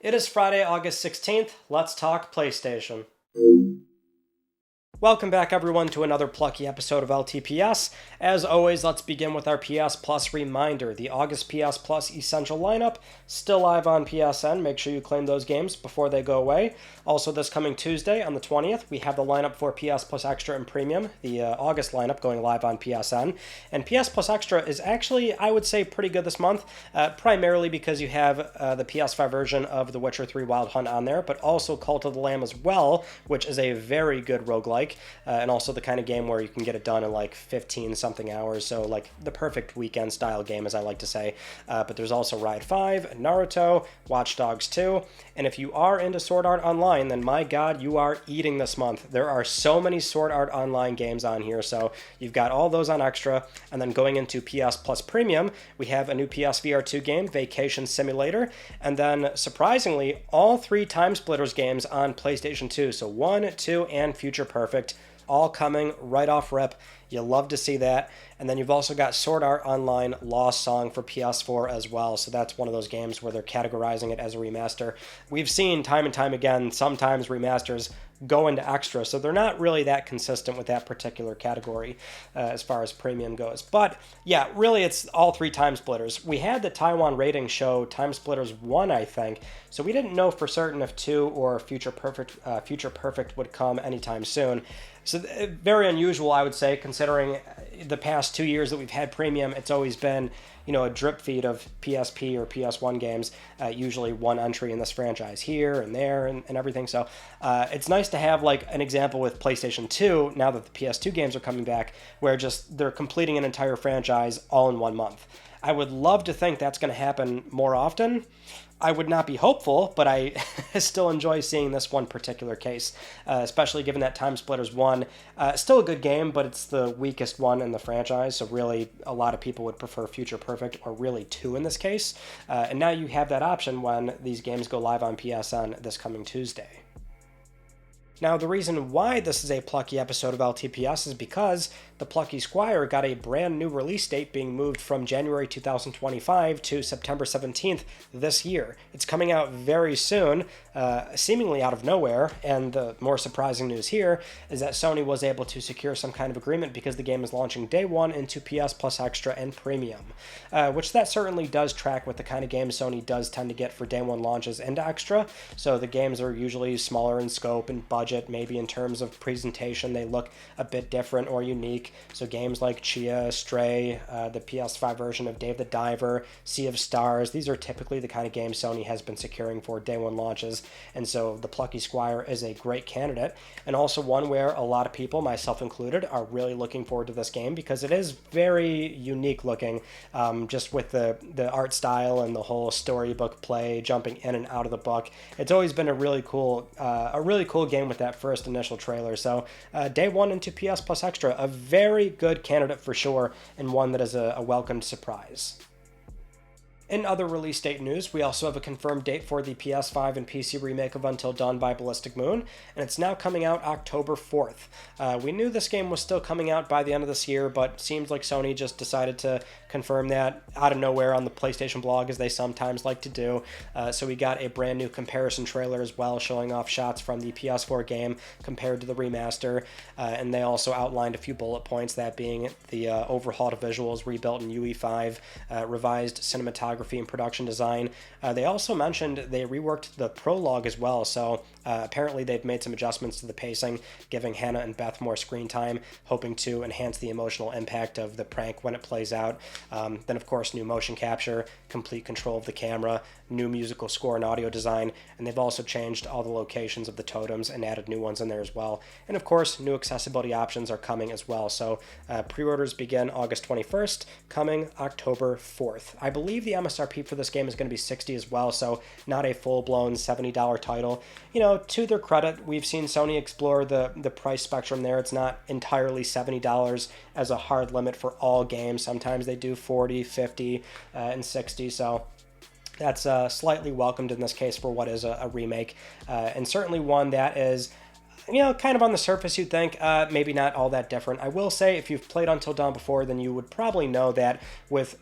It is Friday, August 16th. Let's talk PlayStation. Welcome back, everyone, to another plucky episode of LTPS. As always, let's begin with our PS Plus reminder. The August PS Plus Essential lineup, still live on PSN. Make sure you claim those games before they go away. Also, this coming Tuesday, on the 20th, we have the lineup for PS Plus Extra and Premium, the August lineup going live on PSN. And PS Plus Extra is actually, I would say, pretty good this month, primarily because you have the PS5 version of The Witcher 3 Wild Hunt on there, but also Cult of the Lamb as well, which is a very good roguelike. And also the kind of game where you can get it done in like 15 something hours, so like the perfect weekend style game, as I like to say. But there's also Ride 5, Naruto, Watch Dogs 2, and if you are into Sword Art Online, then my god, you are eating this month. There are so many Sword Art Online games on here, so you've got all those on Extra, and then going into PS Plus Premium, we have a new PSVR 2 game, Vacation Simulator, and then surprisingly, all three Time Splitters games on PlayStation 2, so 1, 2, and Future Perfect, all coming right off rip. You love to see that. And then you've also got Sword Art Online Lost Song for PS4 as well. So that's one of those games where they're categorizing it as a remaster. We've seen time and time again, sometimes remasters go into Extra, so they're not really that consistent with that particular category as far as premium goes. But yeah, really it's all three Time Splitters. We had the Taiwan rating show Time Splitters 1, I think, so we didn't know for certain if 2 or Future Perfect would come anytime soon. So very unusual, I would say, considering the past 2 years that we've had premium. It's always been, a drip feed of PSP or PS1 games, usually one entry in this franchise here and there and everything. So it's nice to have like an example with PlayStation 2, now that the PS2 games are coming back, where just they're completing an entire franchise all in 1 month. I would love to think that's going to happen more often. I would not be hopeful, but I still enjoy seeing this one particular case, especially given that Time Splitters 1, still a good game, but it's the weakest one in the franchise, so really a lot of people would prefer Future Perfect, or really 2 in this case, and now you have that option when these games go live on PSN this coming Tuesday. Now, the reason why this is a plucky episode of LTPS is because the Plucky Squire got a brand new release date, being moved from January 2025 to September 17th this year. It's coming out very soon, seemingly out of nowhere, and the more surprising news here is that Sony was able to secure some kind of agreement because the game is launching day one into PS Plus Extra and Premium, which that certainly does track with the kind of games Sony does tend to get for day one launches into Extra. So the games are usually smaller in scope and budget, maybe in terms of presentation they look a bit different or unique. So games like Chia, Stray, the PS5 version of Dave the Diver, Sea of Stars, these are typically the kind of games Sony has been securing for day one launches, and so the Plucky Squire is a great candidate, and also one where a lot of people, myself included, are really looking forward to this game because it is very unique looking, just with the art style and the whole storybook play, jumping in and out of the book. It's always been a really cool game with that first initial trailer. So day one into PS Plus Extra, a very good candidate for sure, and one that is a welcomed surprise. In other release date news, we also have a confirmed date for the PS5 and PC remake of Until Dawn by Ballistic Moon, and it's now coming out October 4th. We knew this game was still coming out by the end of this year, but seems like Sony just decided to confirm that out of nowhere on the PlayStation blog, as they sometimes like to do. So we got a brand new comparison trailer as well, showing off shots from the PS4 game compared to the remaster, and they also outlined a few bullet points, that being the overhauled visuals, rebuilt in UE5, revised cinematography and production design. They also mentioned they reworked the prologue as well, so apparently they've made some adjustments to the pacing, giving Hannah and Beth more screen time, hoping to enhance the emotional impact of the prank when it plays out. Then of course new motion capture, complete control of the camera, new musical score and audio design, and they've also changed all the locations of the totems and added new ones in there as well. And of course new accessibility options are coming as well, so pre-orders begin August 21st, coming October 4th. I believe the MSRP for this game is going to be $60 as well, so not a full-blown $70 title. To their credit, we've seen Sony explore the price spectrum there. It's not entirely $70 as a hard limit for all games. Sometimes they do 40, 50, and 60, so that's slightly welcomed in this case for what is a remake, and certainly one that is kind of on the surface you'd think maybe not all that different. I will say, if you've played Until Dawn before, then you would probably know that with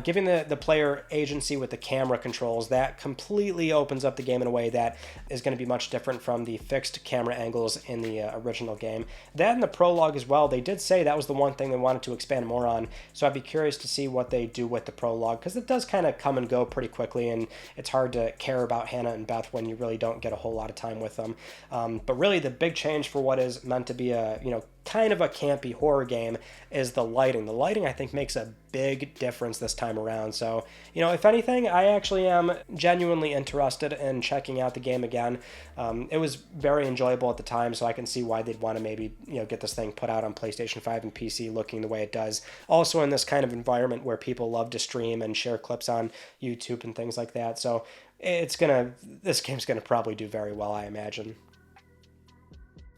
giving the player agency with the camera controls, that completely opens up the game in a way that is going to be much different from the fixed camera angles in the original game. That and the prologue as well, they did say that was the one thing they wanted to expand more on, so I'd be curious to see what they do with the prologue, because it does kind of come and go pretty quickly, and it's hard to care about Hannah and Beth when you really don't get a whole lot of time with them. But really the big change for what is meant to be a, kind of a campy horror game is the lighting. The lighting, I think, makes a big difference this time around. So, if anything, I actually am genuinely interested in checking out the game again. It was very enjoyable at the time, so I can see why they'd want to maybe, get this thing put out on PlayStation 5 and PC looking the way it does. Also in this kind of environment where people love to stream and share clips on YouTube and things like that. So this game's gonna probably do very well, I imagine.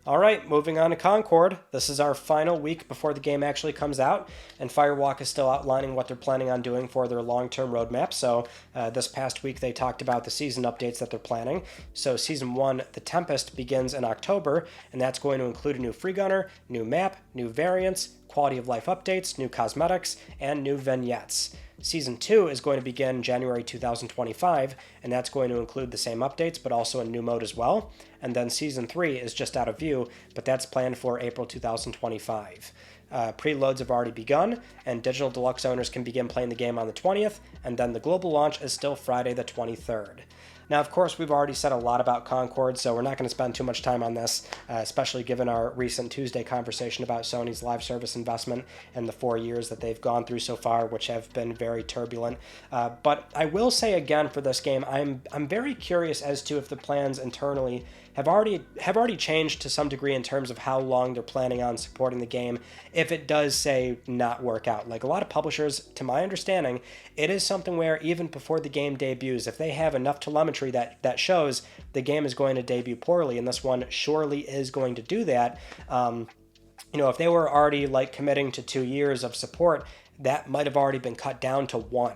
All right, moving on to Concord. This is our final week before the game actually comes out, and Firewalk is still outlining what they're planning on doing for their long-term roadmap. So this past week they talked about the season updates that they're planning. So Season 1, The Tempest, begins in October, and that's going to include a new free gunner, new map, new variants, quality of life updates, new cosmetics, and new vignettes. Season 2 is going to begin January 2025, and that's going to include the same updates, but also a new mode as well. And then Season 3 is just out of view, but that's planned for April 2025. Preloads have already begun, and Digital Deluxe owners can begin playing the game on the 20th, and then the global launch is still Friday the 23rd. Now, of course, we've already said a lot about Concord, so we're not going to spend too much time on this, especially given our recent Tuesday conversation about Sony's live service investment and the 4 years that they've gone through so far, which have been very turbulent. But I will say again for this game, I'm very curious as to if the plans internally have already changed to some degree in terms of how long they're planning on supporting the game if it does, say, not work out. Like a lot of publishers, to my understanding, it is something where even before the game debuts, if they have enough telemetry that shows the game is going to debut poorly, and this one surely is going to do that, if they were already committing to 2 years of support, that might have already been cut down to 1.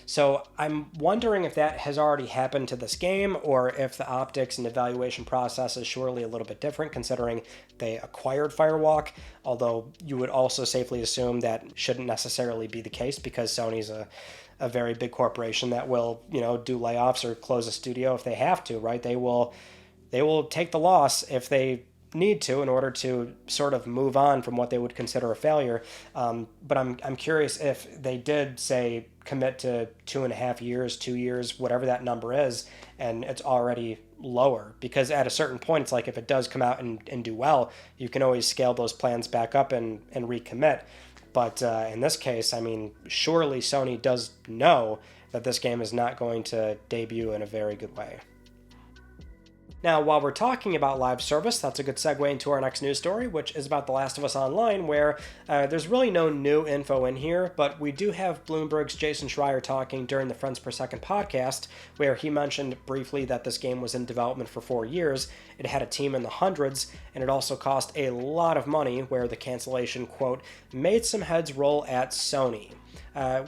So I'm wondering if that has already happened to this game, or if the optics and evaluation process is surely a little bit different considering they acquired Firewalk, although you would also safely assume that shouldn't necessarily be the case because Sony's a very big corporation that will, do layoffs or close a studio if they have to, right? They will take the loss if they need to in order to sort of move on from what they would consider a failure. But I'm curious if they did, say, commit to 2.5 years, 2 years, whatever that number is, and it's already lower. Because at a certain point, it's like if it does come out and do well, you can always scale those plans back up and recommit. But in this case, surely Sony does know that this game is not going to debut in a very good way. Now, while we're talking about live service, that's a good segue into our next news story, which is about The Last of Us Online, where there's really no new info in here, but we do have Bloomberg's Jason Schreier talking during the Friends Per Second podcast, where he mentioned briefly that this game was in development for 4 years, it had a team in the hundreds, and it also cost a lot of money, where the cancellation, quote, made some heads roll at Sony.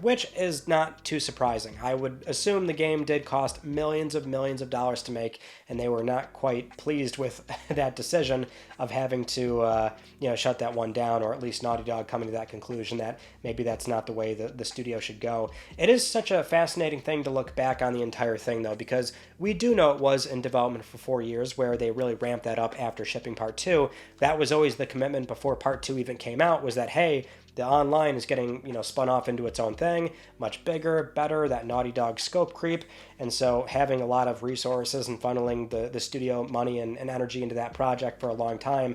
Which is not too surprising. I would assume the game did cost millions of dollars to make, and they were not quite pleased with that decision of having to, shut that one down, or at least Naughty Dog coming to that conclusion that maybe that's not the way the studio should go. It is such a fascinating thing to look back on the entire thing, though, because we do know it was in development for 4 years, where they really ramped that up after shipping Part 2. That was always the commitment before Part 2 even came out, was that, hey, the online is getting, spun off into its own thing, much bigger, better, that Naughty Dog scope creep, and so having a lot of resources and funneling the studio money and energy into that project for a long time,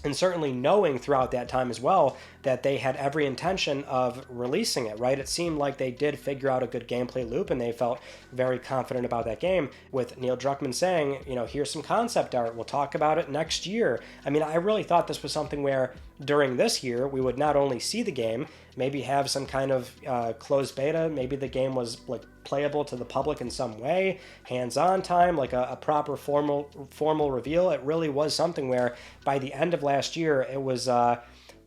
and certainly knowing throughout that time as well that they had every intention of releasing it, right? It seemed like they did figure out a good gameplay loop, and they felt very confident about that game, with Neil Druckmann saying, here's some concept art, we'll talk about it next year. I really thought this was something where during this year we would not only see the game, maybe have some kind of closed beta, maybe the game was playable to the public in some way, hands-on time, a proper formal reveal. It really was something where by the end of last year it was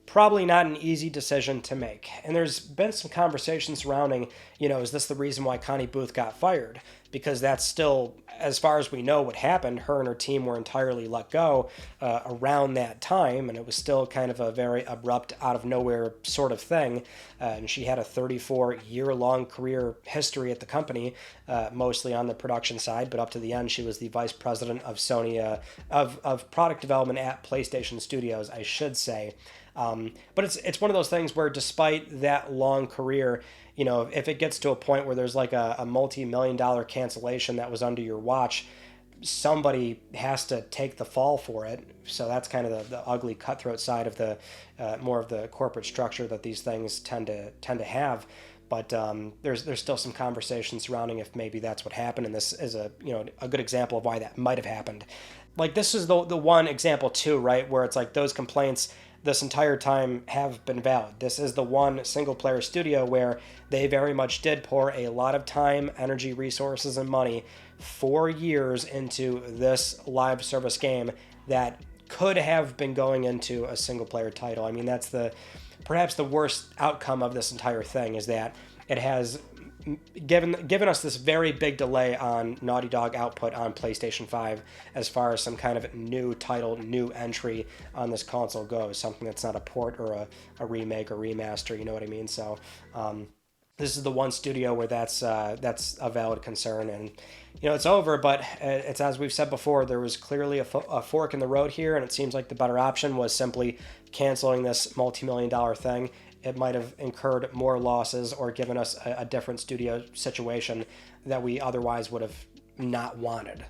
probably not an easy decision to make. And there's been some conversation surrounding, is this the reason why Connie Booth got fired? Because that's still as far as we know what happened, her and her team were entirely let go around that time, and it was still kind of a very abrupt, out-of-nowhere sort of thing. And she had a 34-year-long career history at the company, mostly on the production side, but up to the end, she was the vice president of Sony, of product development at PlayStation Studios, I should say. But it's one of those things where, despite that long career, you know, if it gets to a point where there's like a multi-million-dollar cancellation that was under your watch, somebody has to take the fall for it. So that's kind of the ugly, cutthroat side of the more of the corporate structure that these things tend to have. But there's still some conversation surrounding if maybe that's what happened, and this is a good example of why that might have happened. Like, this is the one example too, right, where it's like those complaints this entire time have been valid. This is the one single-player studio where they very much did pour a lot of time, energy, resources, and money 4 years into this live service game that could have been going into a single-player title. I mean, that's perhaps the worst outcome of this entire thing, is that it has given us this very big delay on Naughty Dog output on PlayStation 5 as far as some kind of new title, new entry on this console goes, something that's not a port or a remake or remaster, you know what I mean? So this is the one studio where that's a valid concern, and it's over, but it's, as we've said before, there was clearly a fork in the road here, and it seems like the better option was simply canceling this multi-million-dollar thing. It might have incurred more losses or given us a different studio situation that we otherwise would have not wanted.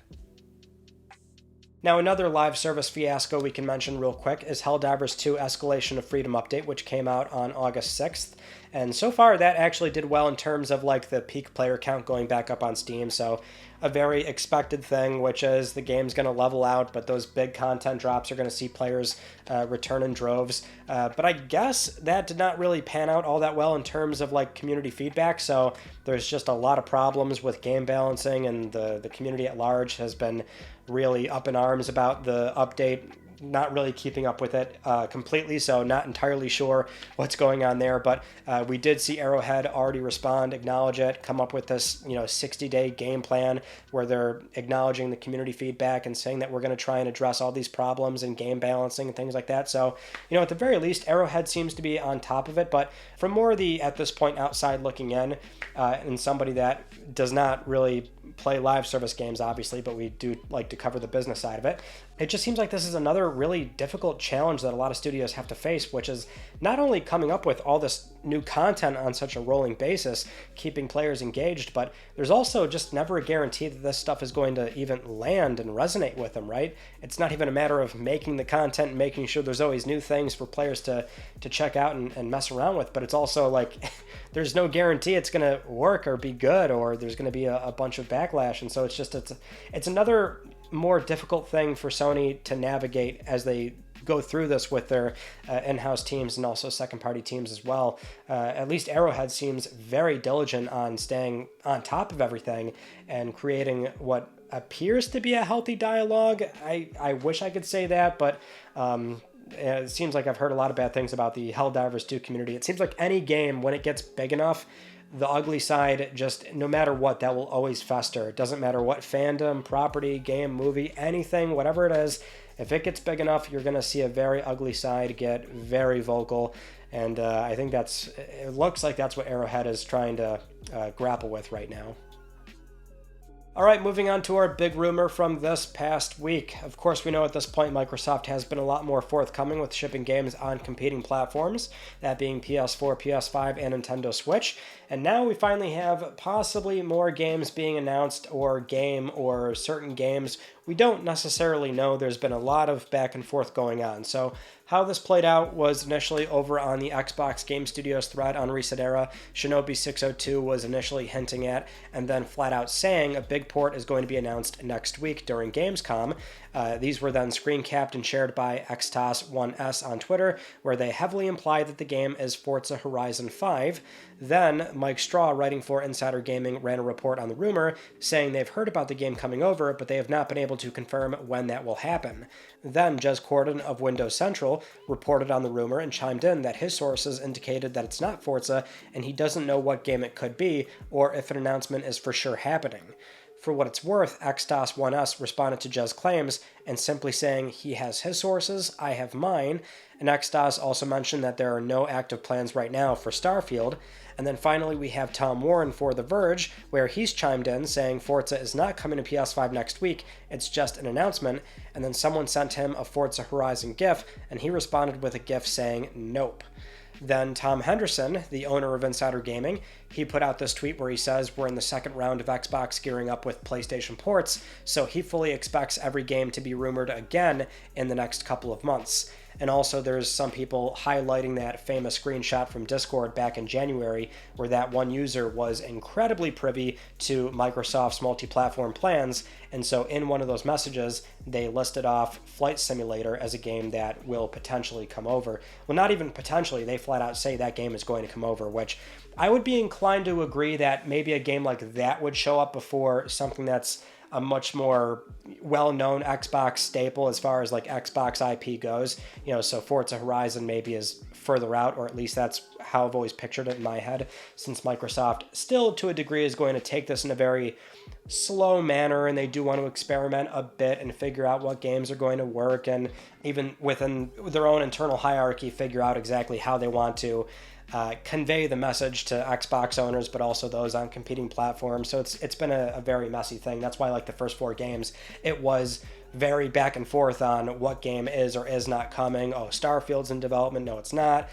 Now, another live service fiasco we can mention real quick is Helldivers 2 Escalation of Freedom update, which came out on August 6th. And so far, that actually did well in terms of like the peak player count going back up on Steam. So a very expected thing, which is the game's going to level out, but those big content drops are going to see players return in droves. But I guess that did not really pan out all that well in terms of like community feedback. So there's just a lot of problems with game balancing, and the community at large has been really up in arms about the update, not really keeping up with it completely, so not entirely sure what's going on there. But we did see Arrowhead already respond, acknowledge it, come up with this 60-day game plan where they're acknowledging the community feedback and saying that we're going to try and address all these problems in game balancing and things like that. So at the very least, Arrowhead seems to be on top of it. But from more the, at this point, outside looking in, and somebody that does not really play live service games, obviously, but we do like to cover the business side of it, it just seems like this is another really difficult challenge that a lot of studios have to face, which is not only coming up with all this new content on such a rolling basis, keeping players engaged, but there's also just never a guarantee that this stuff is going to even land and resonate with them, right? It's not even a matter of making the content and making sure there's always new things for players to check out and mess around with, but it's also like there's no guarantee it's going to work or be good, or there's going to be a bunch of backlash. And so it's another more difficult thing for Sony to navigate as they go through this with their in-house teams and also second-party teams as well. At least Arrowhead seems very diligent on staying on top of everything and creating what appears to be a healthy dialogue. I wish I could say that, but it seems like I've heard a lot of bad things about the Helldivers 2 community. It seems like any game, when it gets big enough, the ugly side, just no matter what, that will always fester. It doesn't matter what fandom, property, game, movie, anything, whatever it is, if it gets big enough, you're going to see a very ugly side get very vocal. And I think it looks like that's what Arrowhead is trying to grapple with right now. All right, moving on to our big rumor from this past week. Of course, we know at this point Microsoft has been a lot more forthcoming with shipping games on competing platforms, that being PS4, PS5, and Nintendo Switch. And now we finally have possibly more games being announced, or certain games we don't necessarily know. There's been a lot of back and forth going on. So how this played out was initially over on the Xbox Game Studios thread on Reset Era. Shinobi 602 was initially hinting at and then flat out saying a big port is going to be announced next week during Gamescom. These were then screen capped and shared by XTOS1S on Twitter, where they heavily imply that the game is Forza Horizon 5. Then Mike Straw, writing for Insider Gaming, ran a report on the rumor, saying they've heard about the game coming over, but they have not been able to confirm when that will happen. Then Jez Corden of Windows Central reported on the rumor and chimed in that his sources indicated that it's not Forza, and he doesn't know what game it could be, or if an announcement is for sure happening. For what it's worth, XDOS1S responded to Jez claims and simply saying he has his sources, I have mine, and XDOS also mentioned that there are no active plans right now for Starfield. And then finally we have Tom Warren for The Verge, where he's chimed in saying Forza is not coming to PS5 next week, it's just an announcement, and then someone sent him a Forza Horizon GIF, and he responded with a GIF saying nope. Then Tom Henderson, the owner of Insider Gaming, he put out this tweet where he says we're in the second round of Xbox gearing up with PlayStation ports, so he fully expects every game to be rumored again in the next couple of months. And also there's some people highlighting that famous screenshot from Discord back in January where that one user was incredibly privy to Microsoft's multi-platform plans, and so in one of those messages they listed off Flight Simulator as a game that will potentially come over. Well, not even potentially, they flat out say that game is going to come over, which I would be inclined to agree that maybe a game like that would show up before something that's a much more well-known Xbox staple as far as like Xbox IP goes. You know, so Forza Horizon maybe is further out, or at least that's how I've always pictured it in my head, since Microsoft still to a degree is going to take this in a very slow manner, and they do want to experiment a bit and figure out what games are going to work, and even within their own internal hierarchy figure out exactly how they want to convey the message to Xbox owners, but also those on competing platforms. So it's been a very messy thing. That's why, like, the first 4 games, it was very back and forth on what game is or is not coming. Oh, Starfield's in development. No, it's not.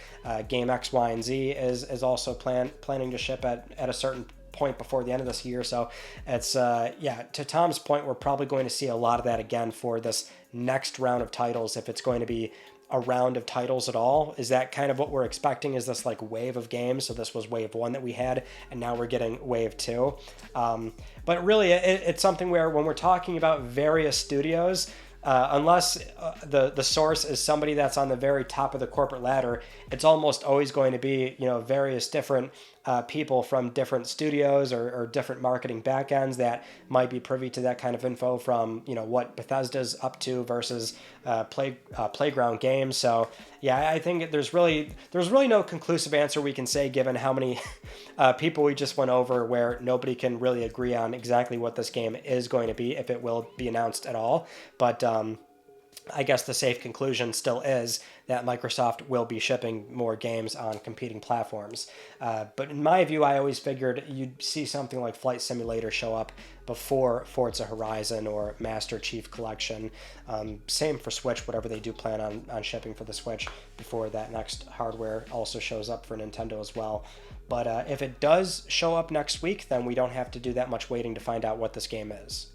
Game X, Y, and Z is also planning to ship at a certain point before the end of this year. So it's to Tom's point, we're probably going to see a lot of that again for this next round of titles, if it's going to be a round of titles at all. Is that kind of what we're expecting? Is this like wave of games? So this was wave 1 that we had, and now we're getting wave 2. But really, it's something where when we're talking about various studios, unless the source is somebody that's on the very top of the corporate ladder, it's almost always going to be, you know, various different people from different studios or different marketing backends that might be privy to that kind of info from, you know, what Bethesda's up to versus Playground Games. So yeah, I think there's really no conclusive answer we can say given how many people we just went over, where nobody can really agree on exactly what this game is going to be, if it will be announced at all. But I guess the safe conclusion still is that Microsoft will be shipping more games on competing platforms. But in my view, I always figured you'd see something like Flight Simulator show up before Forza Horizon or Master Chief Collection. Same for Switch, whatever they do plan on shipping for the Switch before that next hardware also shows up for Nintendo as well. But if it does show up next week, then we don't have to do that much waiting to find out what this game is.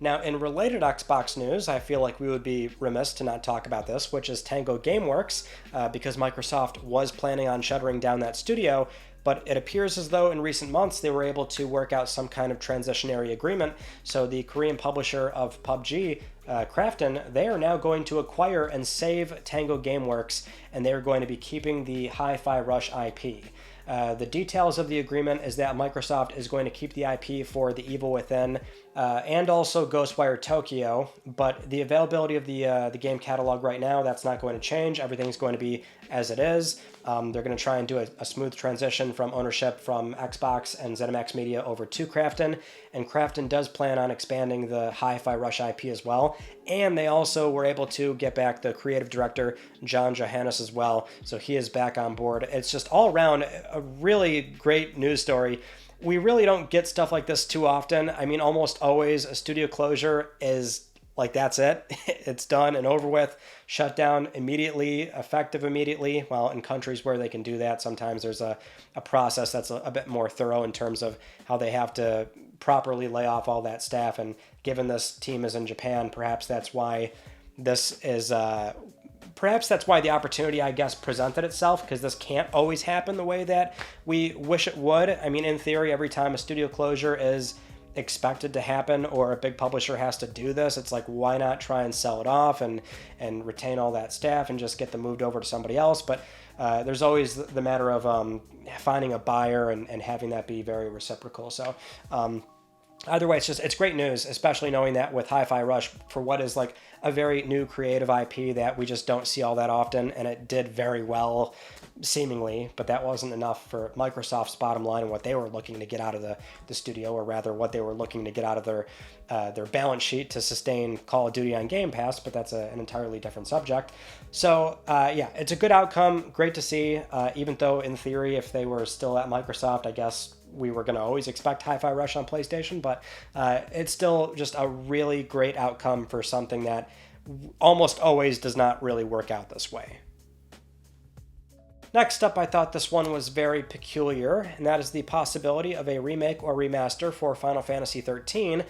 Now, in related Xbox news, I feel like we would be remiss to not talk about this, which is Tango Gameworks, because Microsoft was planning on shuttering down that studio, but it appears as though in recent months they were able to work out some kind of transitionary agreement. So the Korean publisher of PUBG, Krafton, they are now going to acquire and save Tango Gameworks, and they are going to be keeping the Hi-Fi Rush IP. The details of the agreement is that Microsoft is going to keep the IP for The Evil Within and also Ghostwire Tokyo, but the availability of the game catalog right now, that's not going to change. Everything's going to be as it is. They're going to try and do a smooth transition from ownership from Xbox and ZeniMax Media over to Krafton, and Krafton does plan on expanding the Hi-Fi Rush IP as well, and they also were able to get back the creative director, John Johannes, as well, so he is back on board. It's just all around a really great news story. We really don't get stuff like this too often. I mean, almost always a studio closure is like, that's it. It's done and over with, shut down immediately, effective immediately. Well, in countries where they can do that, sometimes there's a process that's a bit more thorough in terms of how they have to properly lay off all that staff. And given this team is in Japan, perhaps that's why this is... Perhaps that's why the opportunity, I guess, presented itself, because this can't always happen the way that we wish it would. I mean, in theory, every time a studio closure is expected to happen or a big publisher has to do this, it's like, why not try and sell it off and retain all that staff and just get them moved over to somebody else? But there's always the matter of finding a buyer and having that be very reciprocal. So Either way, it's great news, especially knowing that with Hi-Fi Rush, for what is like a very new creative IP that we just don't see all that often, and it did very well, seemingly, but that wasn't enough for Microsoft's bottom line and what they were looking to get out of the studio, or rather what they were looking to get out of their balance sheet to sustain Call of Duty on Game Pass, but that's an entirely different subject. So yeah, it's a good outcome, great to see, even though in theory, if they were still at Microsoft, I guess we were going to always expect Hi-Fi Rush on PlayStation, but it's still just a really great outcome for something that almost always does not really work out this way. Next up, I thought this one was very peculiar, and that is the possibility of a remake or remaster for Final Fantasy XIII.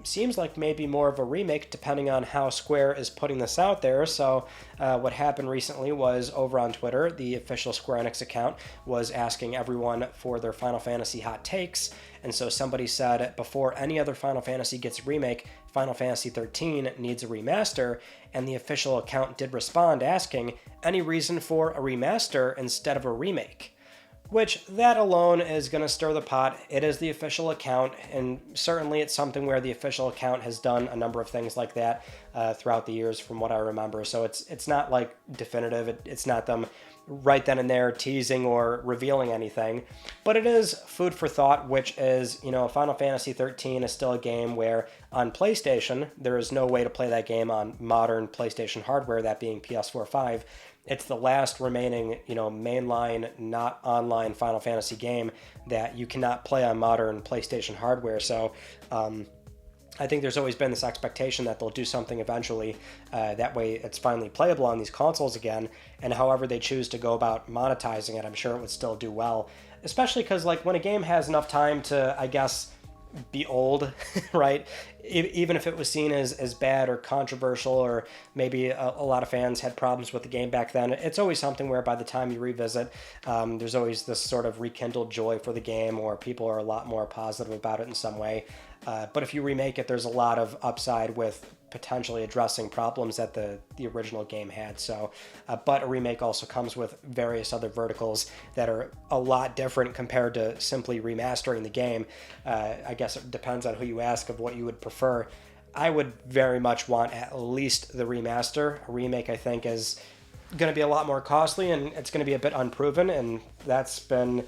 Seems like maybe more of a remake depending on how Square is putting this out there. So what happened recently was over on Twitter, the official Square Enix account was asking everyone for their Final Fantasy hot takes. And so somebody said, before any other Final Fantasy gets a remake, Final Fantasy XIII needs a remaster, and the official account did respond asking, any reason for a remaster instead of a remake? Which, that alone is going to stir the pot. It is the official account, and certainly it's something where the official account has done a number of things like that throughout the years from what I remember. So it's not like definitive, it's not them right then and there teasing or revealing anything, but it is food for thought, which is, Final Fantasy XIII is still a game where on PlayStation, there is no way to play that game on modern PlayStation hardware, that being PS4 5. It's the last remaining, mainline, not online Final Fantasy game that you cannot play on modern PlayStation hardware. So, I think there's always been this expectation that they'll do something eventually. That way it's finally playable on these consoles again. And however they choose to go about monetizing it, I'm sure it would still do well. Especially because when a game has enough time to, I guess, be old, right? Even if it was seen as bad or controversial, or maybe a lot of fans had problems with the game back then, it's always something where by the time you revisit, there's always this sort of rekindled joy for the game, or people are a lot more positive about it in some way. But if you remake it, there's a lot of upside with potentially addressing problems that the original game had. So, but a remake also comes with various other verticals that are a lot different compared to simply remastering the game. I guess it depends on who you ask of what you would prefer. I would very much want at least the remaster. A remake, I think, is going to be a lot more costly, and it's going to be a bit unproven, and that's been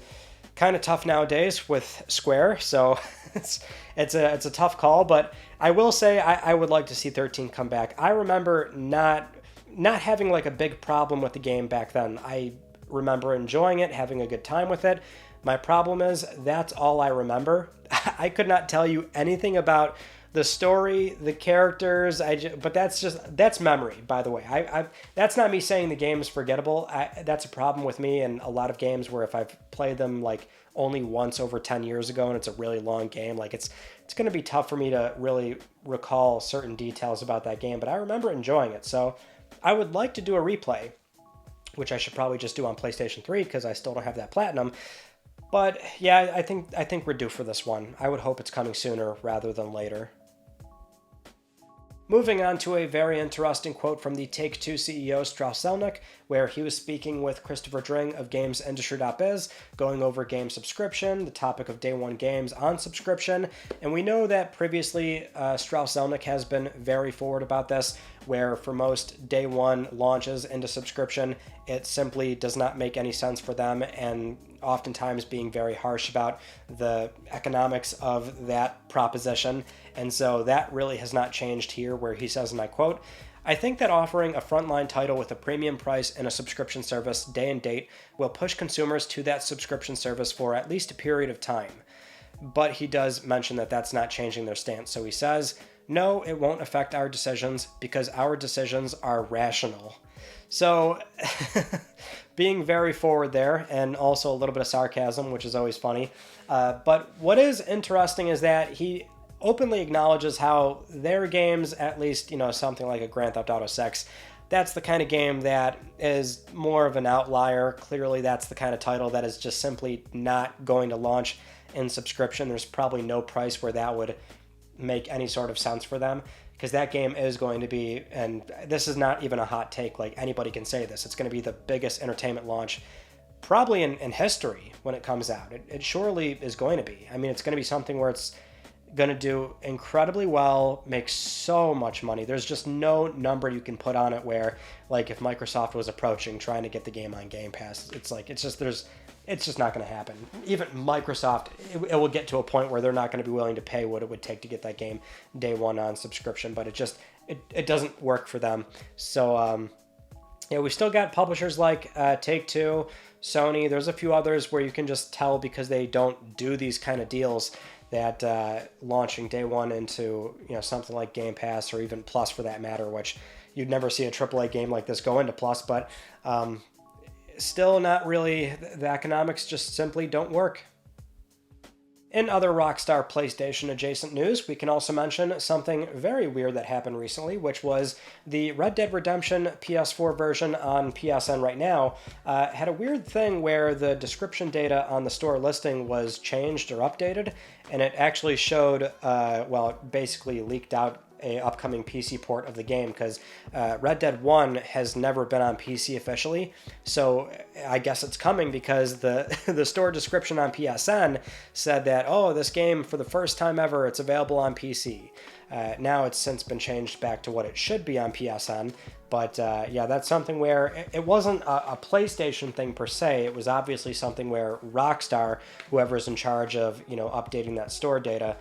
kind of tough nowadays with Square, so it's a tough call, but I will say I would like to see 13 come back. I remember not having like a big problem with the game back then. I remember enjoying it, having a good time with it. My problem is that's all I remember. I could not tell you anything about the story, the characters, but that's memory, by the way. That's not me saying the game is forgettable. That's a problem with me and a lot of games where if I've played them like only once over 10 years ago and it's a really long game, like it's going to be tough for me to really recall certain details about that game, but I remember enjoying it. So I would like to do a replay, which I should probably just do on PlayStation 3 because I still don't have that platinum. But yeah, I think we're due for this one. I would hope it's coming sooner rather than later. Moving on to a very interesting quote from the Take-Two CEO Strauss Zelnick, where he was speaking with Christopher Dring of GamesIndustry.biz, going over game subscription, the topic of day one games on subscription, and we know that previously Strauss Zelnick has been very forward about this, where for most day one launches into subscription, it simply does not make any sense for them, and oftentimes being very harsh about the economics of that proposition. And so that really has not changed here, where he says, and I quote, "I think that offering a frontline title with a premium price and a subscription service day and date will push consumers to that subscription service for at least a period of time." But he does mention that that's not changing their stance. So he says, "No, it won't affect our decisions because our decisions are rational." So being very forward there, and also a little bit of sarcasm, which is always funny. But what is interesting is that he openly acknowledges how their games, at least, something like a Grand Theft Auto 6, that's the kind of game that is more of an outlier. Clearly, that's the kind of title that is just simply not going to launch in subscription. There's probably no price where that would make any sort of sense for them, because that game is going to be, and this is not even a hot take, like anybody can say this, it's going to be the biggest entertainment launch probably in history when it comes out. It surely is going to be. I mean, it's going to be something where it's going to do incredibly well, make so much money. There's just no number you can put on it where, like, if Microsoft was approaching trying to get the game on Game Pass, it's just not going to happen. Even Microsoft, it will get to a point where they're not going to be willing to pay what it would take to get that game day one on subscription, but it doesn't work for them. So, we still got publishers like Take-Two, Sony. There's a few others where you can just tell because they don't do these kind of deals that launching day one into something like Game Pass or even Plus for that matter, which you'd never see a AAA game like this go into Plus, but still not really. The economics just simply don't work. In other Rockstar PlayStation adjacent news, we can also mention something very weird that happened recently, which was the Red Dead Redemption PS4 version on PSN right now had a weird thing where the description data on the store listing was changed or updated, and it actually showed, it basically leaked out a upcoming PC port of the game, because Red Dead 1 has never been on PC officially, so I guess it's coming because the store description on PSN said that, this game, for the first time ever, it's available on PC. Now it's since been changed back to what it should be on PSN, but that's something where it wasn't a PlayStation thing per se. It was obviously something where Rockstar, whoever's in charge of updating that store data,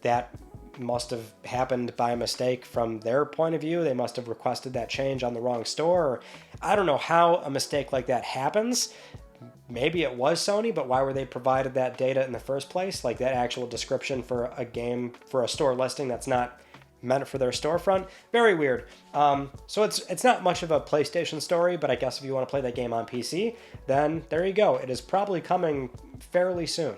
that must have happened by mistake from their point of view. They must have requested that change on the wrong store, or I don't know how a mistake like that happens. Maybe it was Sony, but why were they provided that data in the first place? Like that actual description for a game, for a store listing that's not meant for their storefront. Very weird. So it's not much of a PlayStation story, but I guess if you want to play that game on PC, then there you go. It is probably coming fairly soon.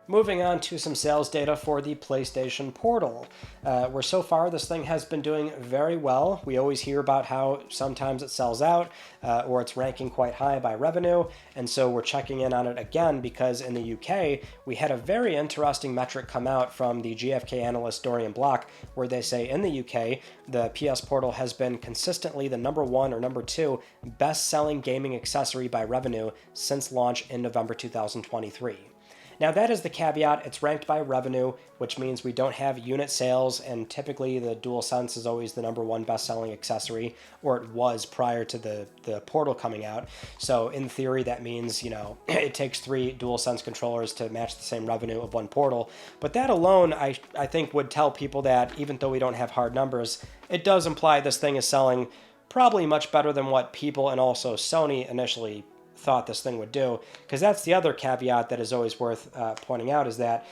Moving on to some sales data for the PlayStation Portal, where so far this thing has been doing very well. We always hear about how sometimes it sells out or it's ranking quite high by revenue, and so we're checking in on it again because in the UK we had a very interesting metric come out from the GfK analyst Dorian Block, where they say in the UK the PS Portal has been consistently the number 1 or number 2 best-selling gaming accessory by revenue since launch in November 2023. Now that is the caveat, it's ranked by revenue, which means we don't have unit sales, and typically the DualSense is always the number 1 best-selling accessory, or it was prior to the Portal coming out. So in theory that means, it takes 3 DualSense controllers to match the same revenue of 1 Portal. But that alone, I think, would tell people that even though we don't have hard numbers, it does imply this thing is selling probably much better than what people and also Sony initially thought this thing would do, because that's the other caveat that is always worth pointing out, is that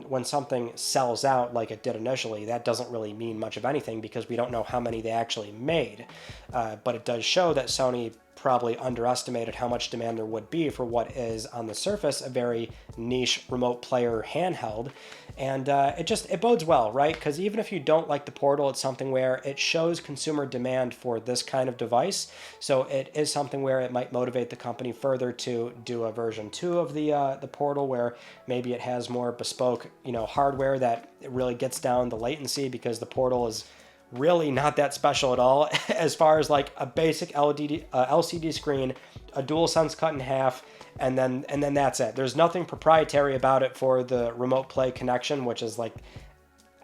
when something sells out like it did initially, that doesn't really mean much of anything because we don't know how many they actually made, but it does show that Sony probably underestimated how much demand there would be for what is on the surface a very niche remote player handheld. And it bodes well, right? Because even if you don't like the Portal, it's something where it shows consumer demand for this kind of device. So it is something where it might motivate the company further to do a version 2 of the Portal, where maybe it has more bespoke, hardware that really gets down the latency, because the Portal is really not that special at all as far as like a basic LCD screen, a DualSense cut in half, and then that's it. There's nothing proprietary about it for the remote play connection, which is like,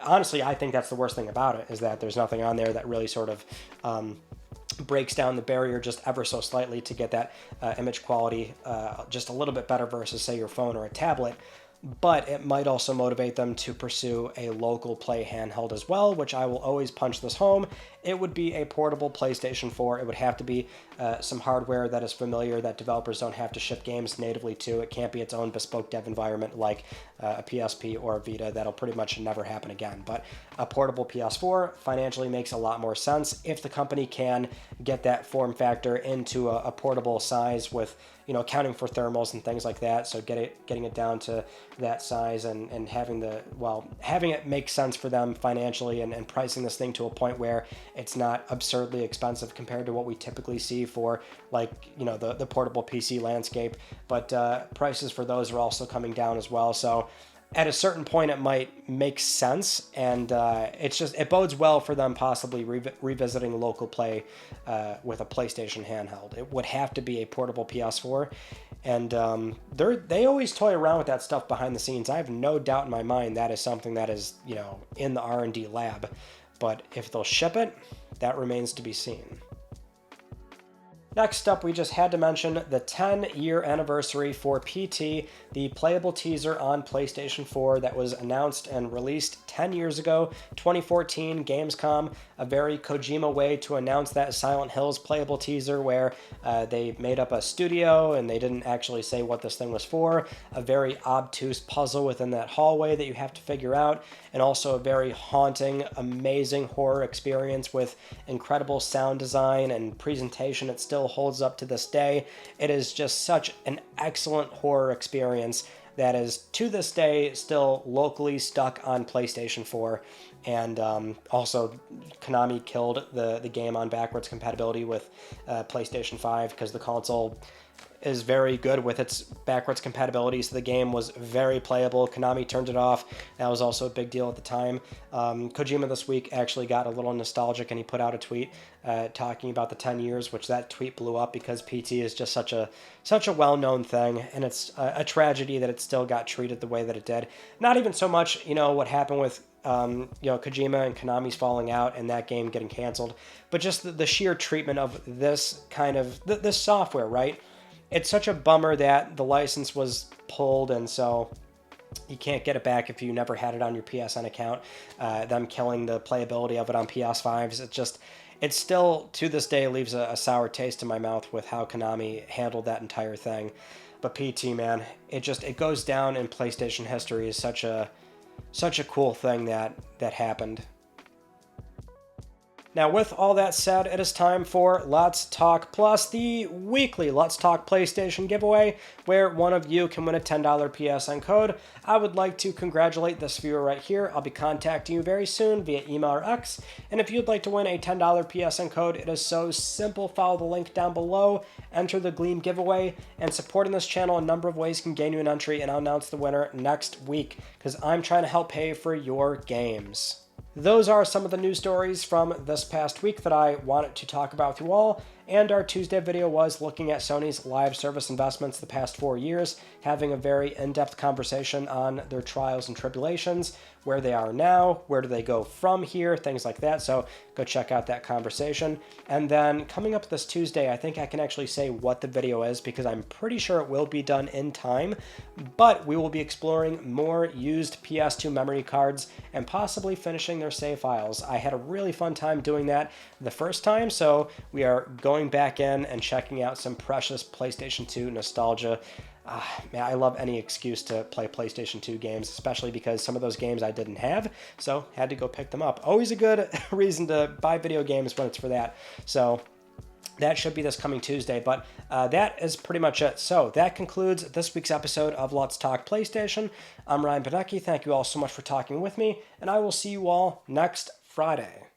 honestly, I think that's the worst thing about it, is that there's nothing on there that really sort of breaks down the barrier just ever so slightly to get that image quality just a little bit better versus, say, your phone or a tablet. But it might also motivate them to pursue a local play handheld as well, which I will always punch this home. It would be a portable PlayStation 4. It would have to be some hardware that is familiar, that developers don't have to ship games natively to. It can't be its own bespoke dev environment like a PSP or a Vita. That'll pretty much never happen again. But a portable PS4 financially makes a lot more sense if the company can get that form factor into a portable size with, accounting for thermals and things like that. So getting it down to that size and having it make sense for them financially, and pricing this thing to a point where it's not absurdly expensive compared to what we typically see for the portable PC landscape. But prices for those are also coming down as well. So at a certain point it might make sense, and it bodes well for them possibly revisiting local play with a PlayStation handheld. It would have to be a portable PS4, and they always toy around with that stuff behind the scenes. I have no doubt in my mind that is something that is, you know, in the R&D lab, but if they'll ship it, that remains to be seen. Next up, we just had to mention the 10-year anniversary for PT, the playable teaser on PlayStation 4 that was announced and released 10 years ago, 2014 Gamescom, a very Kojima way to announce that Silent Hill's playable teaser where they made up a studio and they didn't actually say what this thing was for, a very obtuse puzzle within that hallway that you have to figure out, and also a very haunting, amazing horror experience with incredible sound design and presentation. It still holds up to this day. It is just such an excellent horror experience that is, to this day, still locally stuck on PlayStation 4. And also, Konami killed the game on backwards compatibility with PlayStation 5 because the console is very good with its backwards compatibility, so the game was very playable. Konami turned it off. That was also a big deal at the time. Kojima this week actually got a little nostalgic, and he put out a tweet talking about the 10 years, which that tweet blew up because PT is just such a well-known thing, and it's a tragedy that it still got treated the way that it did. Not even so much, you know, what happened with Kojima and Konami's falling out and that game getting canceled, but just the sheer treatment of this kind of this software, right? It's such a bummer that the license was pulled, and so you can't get it back if you never had it on your PSN account. Them killing the playability of it on PS5s, it still, to this day, leaves a sour taste in my mouth with how Konami handled that entire thing. But PT, man, it goes down in PlayStation history as such a cool thing that happened. Now, with all that said, it is time for Let's Talk Plus, the weekly Let's Talk PlayStation giveaway, where one of you can win a $10 PSN code. I would like to congratulate this viewer right here. I'll be contacting you very soon via email or X, and if you'd like to win a $10 PSN code, it is so simple. Follow the link down below, enter the Gleam giveaway, and supporting this channel a number of ways can gain you an entry, and I'll announce the winner next week, because I'm trying to help pay for your games. Those are some of the news stories from this past week that I wanted to talk about with you all, and our Tuesday video was looking at Sony's live service investments the past 4 years, having a very in-depth conversation on their trials and tribulations, where they are now, where do they go from here, things like that, so go check out that conversation. And then coming up this Tuesday, I think I can actually say what the video is because I'm pretty sure it will be done in time, but we will be exploring more used PS2 memory cards and possibly finishing their save files. I had a really fun time doing that the first time, so we are going back in and checking out some precious PlayStation 2 nostalgia. Man, I love any excuse to play PlayStation 2 games, especially because some of those games I didn't have, so had to go pick them up. Always a good reason to buy video games when it's for that. So that should be this coming Tuesday, but that is pretty much it. So that concludes this week's episode of Let's Talk PlayStation. I'm Ryan Benecki. Thank you all so much for talking with me, and I will see you all next Friday.